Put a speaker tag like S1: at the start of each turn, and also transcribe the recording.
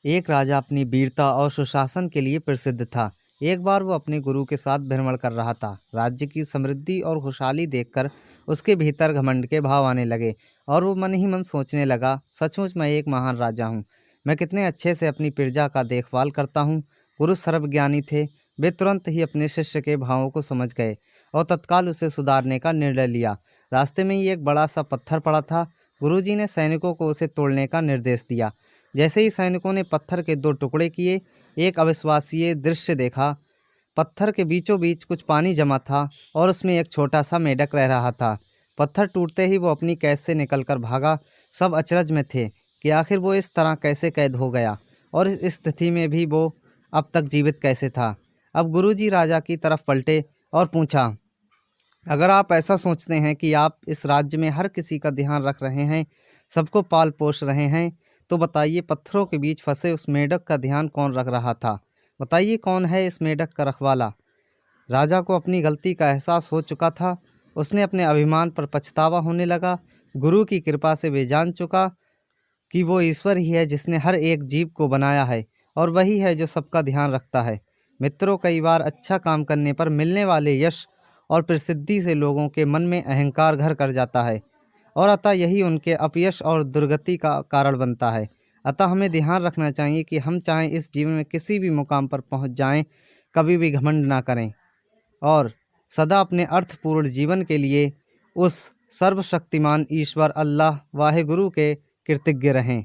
S1: एक राजा अपनी वीरता और सुशासन के लिए प्रसिद्ध था। एक बार वो अपने गुरु के साथ भ्रमण कर रहा था। राज्य की समृद्धि और खुशहाली देखकर उसके भीतर घमंड के भाव आने लगे और वो मन ही मन सोचने लगा, सचमुच मैं एक महान राजा हूँ। मैं कितने अच्छे से अपनी प्रजा का देखभाल करता हूँ। गुरु सर्वज्ञानी थे। वे तुरंत ही अपने शिष्य के भावों को समझ गए और तत्काल उसे सुधारने का निर्णय लिया। रास्ते में ही एक बड़ा सा पत्थर पड़ा था। गुरुजी ने सैनिकों को उसे तोड़ने का निर्देश दिया। जैसे ही सैनिकों ने पत्थर के दो टुकड़े किए, एक अविश्वसनीय दृश्य देखा। पत्थर के बीचों बीच कुछ पानी जमा था और उसमें एक छोटा सा मेंढक रह रहा था। पत्थर टूटते ही वो अपनी कैद से निकलकर भागा। सब अचरज में थे कि आखिर वो इस तरह कैसे कैद हो गया और इस स्थिति में भी वो अब तक जीवित कैसे था। अब गुरुजी राजा की तरफ पलटे और पूछा, अगर आप ऐसा सोचते हैं कि आप इस राज्य में हर किसी का ध्यान रख रहे हैं, सबको पाल पोष रहे हैं, तो बताइए पत्थरों के बीच फंसे उस मेंढक का ध्यान कौन रख रहा था? बताइए कौन है इस मेंढक का रखवाला? राजा को अपनी गलती का एहसास हो चुका था। उसने अपने अभिमान पर पछतावा होने लगा। गुरु की कृपा से वे जान चुका कि वो ईश्वर ही है जिसने हर एक जीव को बनाया है और वही है जो सबका ध्यान रखता है। मित्रों, कई बार अच्छा काम करने पर मिलने वाले यश और प्रसिद्धि से लोगों के मन में अहंकार घर कर जाता है और अतः यही उनके अपयश और दुर्गति का कारण बनता है। अतः हमें ध्यान रखना चाहिए कि हम चाहें इस जीवन में किसी भी मुकाम पर पहुंच जाएं, कभी भी घमंड ना करें और सदा अपने अर्थपूर्ण जीवन के लिए उस सर्वशक्तिमान ईश्वर अल्लाह वाहे गुरु के कृतज्ञ रहें।